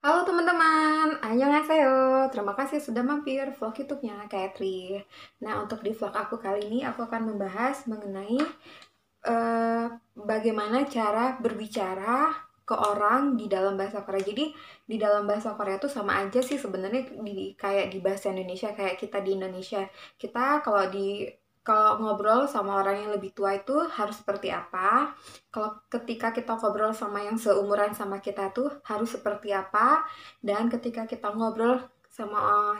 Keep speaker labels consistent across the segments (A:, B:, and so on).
A: Halo teman-teman, annyeonghaseyo. Terima kasih sudah mampir vlog YouTube-nya Katri. Nah, untuk di vlog aku kali ini aku akan membahas mengenai eh, bagaimana cara berbicara ke orang di dalam bahasa Korea. Jadi di dalam bahasa Korea tuh sama aja sih sebenarnya kayak di bahasa Indonesia, kayak kita di Indonesia. Kita kalau ngobrol sama orang yang lebih tua itu harus seperti apa? Kalau ketika kita ngobrol sama yang seumuran sama kita tuh harus seperti apa? Dan ketika kita ngobrol sama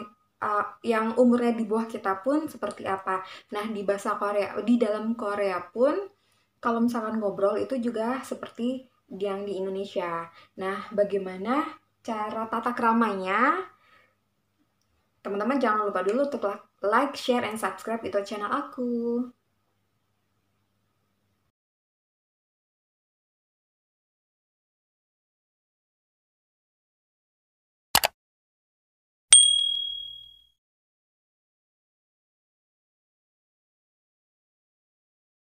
A: yang umurnya di bawah kita pun seperti apa? Nah, di bahasa Korea, di dalam Korea pun kalau misalkan ngobrol itu juga seperti yang di Indonesia. Nah, bagaimana cara tata keramanya? Teman-teman jangan lupa dulu untuk like, share, and subscribe itu channel aku.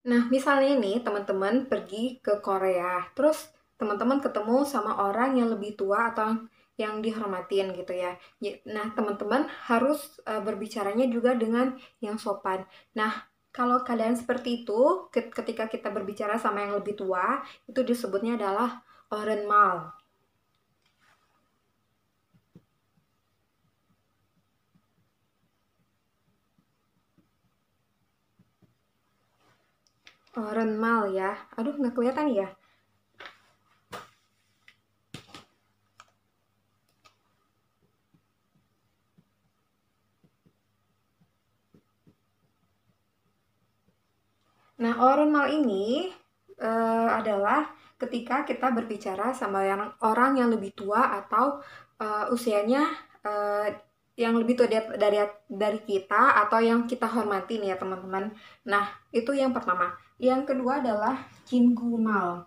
A: Nah, misalnya nih teman-teman pergi ke Korea, terus teman-teman ketemu sama orang yang lebih tua atau yang dihormatin gitu ya. Nah, teman-teman harus berbicaranya juga dengan yang sopan. Nah, kalau keadaan seperti itu, ketika kita berbicara sama yang lebih tua, itu disebutnya adalah orenmal. Orenmal ya. Aduh, nggak kelihatan ya. Nah, oral ini adalah ketika kita berbicara sama orang yang lebih tua atau usianya eh, yang lebih tua dari kita atau yang kita hormati nih ya teman-teman. Nah, itu yang pertama. Yang kedua adalah kingumal.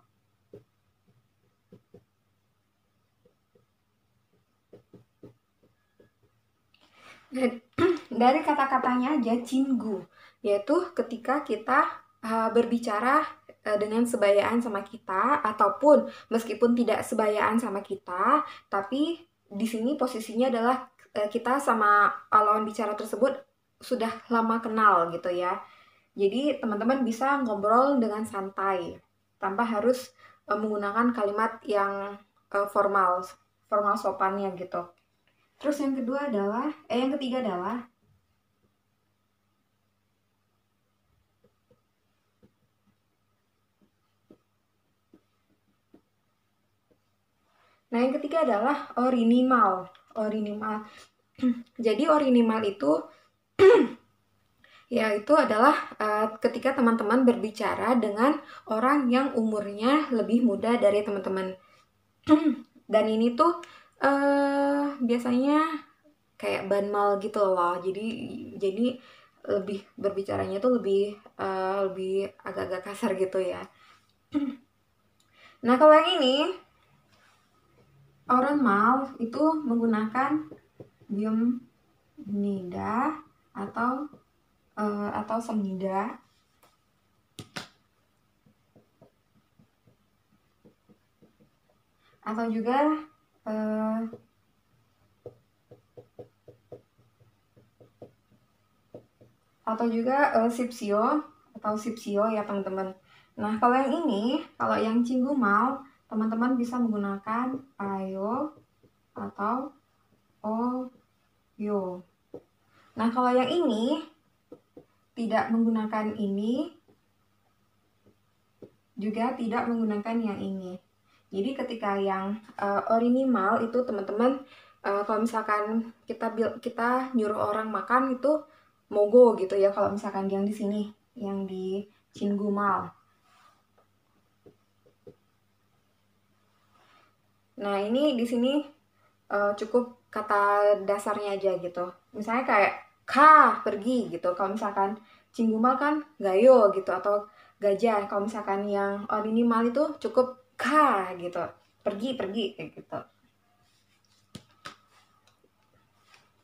A: Dari kata-katanya aja cinggu, yaitu ketika kita berbicara dengan sebayaan sama kita ataupun meskipun tidak sebayaan sama kita, tapi di sini posisinya adalah kita sama lawan bicara tersebut sudah lama kenal gitu ya. Jadi teman-teman bisa ngobrol dengan santai tanpa harus menggunakan kalimat yang formal, formal sopannya gitu. Terus yang kedua adalah, yang ketiga adalah, nah yang ketiga adalah orinimal. Orinimal. Jadi orinimal itu ya itu adalah ketika teman-teman berbicara dengan orang yang umurnya lebih muda dari teman-teman. Dan ini tuh biasanya kayak banmal gitu loh. Jadi lebih berbicaranya tuh lebih agak-agak kasar gitu ya. Nah, kalau yang ini orang mal itu menggunakan biom nida atau semnida atau juga uh, sipsio atau sipsio ya teman-teman. Nah, kalau yang ini, kalau yang cinggumal, teman-teman bisa menggunakan ayo atau oyo. Nah, kalau yang ini tidak menggunakan ini, juga tidak menggunakan yang ini. Jadi ketika yang orinimal itu teman-teman kalau misalkan kita nyuruh orang makan itu mogo gitu ya, kalau misalkan yang di sini yang di Chingumal. Nah, ini di sini cukup kata dasarnya aja gitu. Misalnya kayak ka pergi gitu. Kalau misalkan Cinggumal kan gayo gitu atau gajah. Kalau misalkan yang orinimal itu cukup ka gitu. Pergi pergi kayak gitu.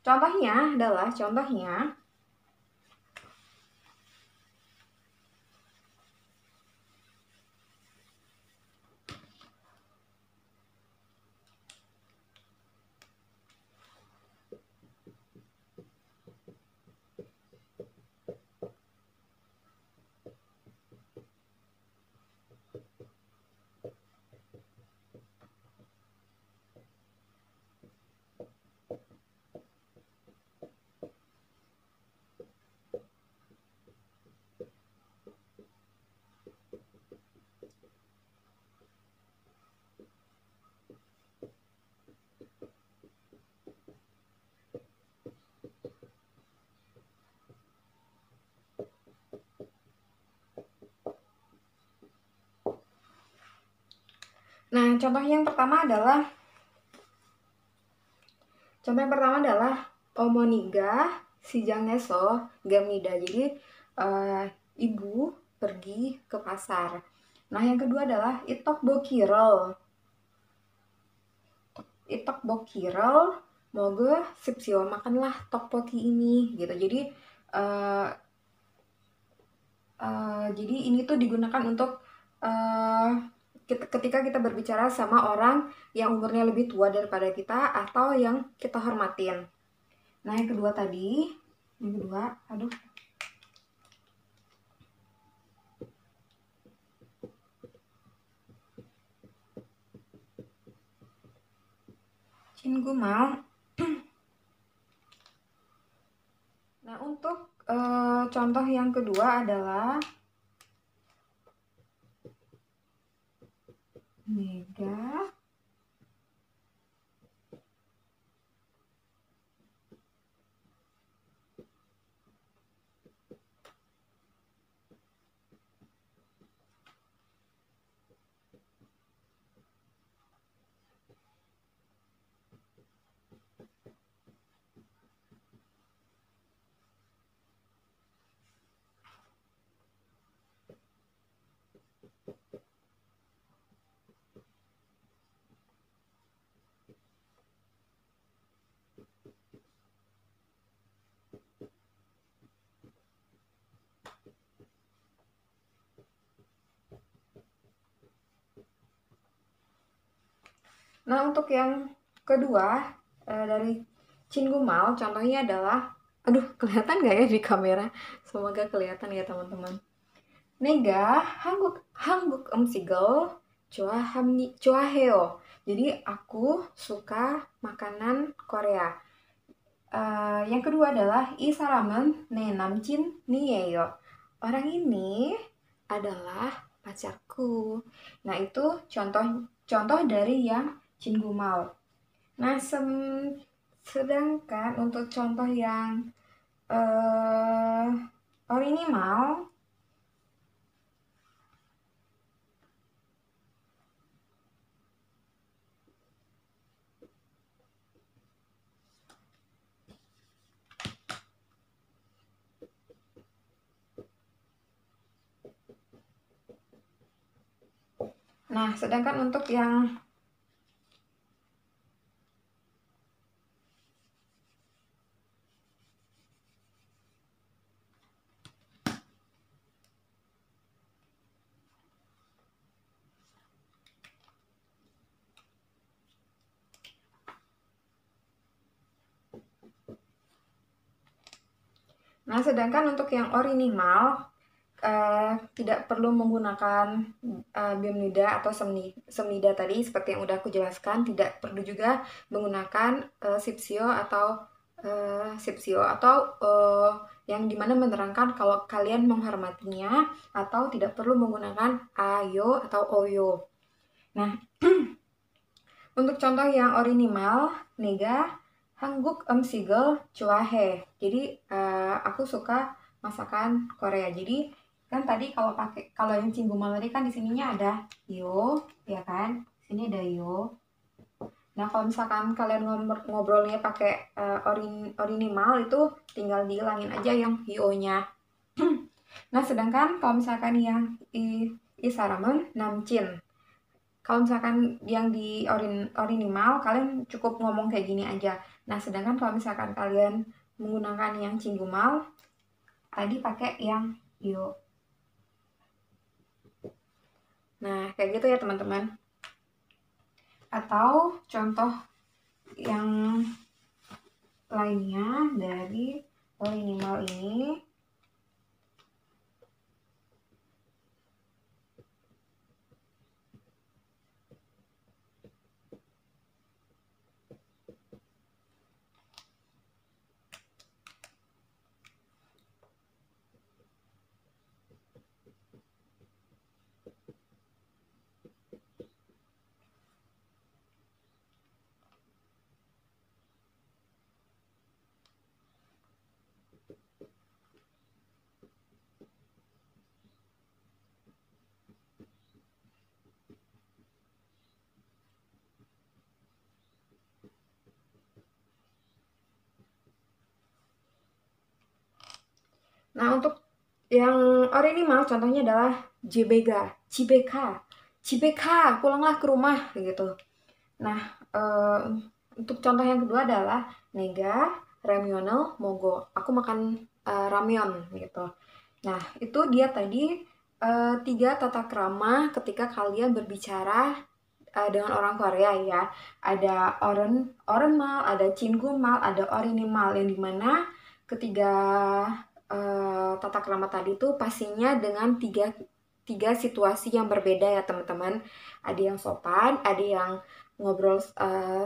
A: Contohnya Nah, contoh yang pertama adalah Omoniga Sijangeso Gamnida. Jadi ibu pergi ke pasar. Nah, yang kedua adalah Itok Bokirel moge sipsio makanlah tokpoki ini gitu. Uh, jadi ini tuh digunakan untuk uh, ketika kita berbicara sama orang yang umurnya lebih tua daripada kita atau yang kita hormatin. Nah, yang kedua, aduh, Cin Gumal. Nah, untuk contoh yang kedua adalah Mega Nah, untuk yang kedua dari Chin Gumal, contohnya adalah, aduh, kelihatan nggak ya di kamera? Semoga kelihatan ya teman-teman. Nega Hangguk Sigel Heo. Jadi aku suka makanan Korea. Yang kedua adalah Isa Ramen Ne Namjin Niyeyo. Orang ini adalah pacarku. Nah, itu contoh dari yang Cinggumal. Nah, sedangkan untuk contoh yang uh, Orinimal. Nah, sedangkan untuk yang yang orinimal tidak perlu menggunakan biomnida atau semnida tadi seperti yang udah aku jelaskan, tidak perlu juga menggunakan sipsio yang dimana menerangkan kalau kalian menghormatinya, atau tidak perlu menggunakan ayo atau oyo. Nah, untuk contoh yang orinimal, nega hangguk sigel cuahe. Jadi aku suka masakan Korea. Jadi kan tadi kalau yang cinggumal tadi kan di sininya ada yo, ya kan? Sini ada yo. Nah, kalau misalkan kalian ngobrolnya pakai orinimal, itu tinggal dihilangin aja yang yo-nya. Nah, sedangkan kalau misalkan yang isaramen namcin. Kalau misalkan yang di orinimal, kalian cukup ngomong kayak gini aja. Nah, sedangkan kalau misalkan kalian menggunakan yang cinggumal, tadi pakai yang yo. Nah, kayak gitu ya teman-teman. Atau contoh yang lainnya dari orinimal ini. Nah, untuk yang ordinal contohnya adalah Jebega, Cibeka, Cibeka, pulanglah ke rumah gitu. Nah, untuk contoh yang kedua adalah Nega, Ramyonel, Mogo. Aku makan ramyeon gitu. Nah, itu dia tadi tiga tata krama ketika kalian berbicara dengan orang Korea ya. Ada orenmal, ada chingumal, ada orinimal yang dimana ketiga tata krama tadi tuh pastinya dengan tiga situasi yang berbeda ya teman-teman. Ada yang sopan, ada yang ngobrol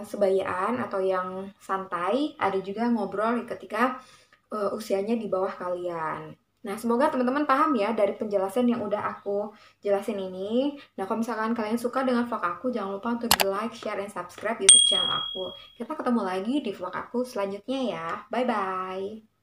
A: sebayaan atau yang santai, ada juga ngobrol ketika usianya di bawah kalian. Nah, semoga teman-teman paham ya dari penjelasan yang udah aku jelasin ini. Nah, kalau misalkan kalian suka dengan vlog aku, jangan lupa untuk di like, share, dan subscribe YouTube channel aku. Kita ketemu lagi di vlog aku selanjutnya ya. Bye-bye.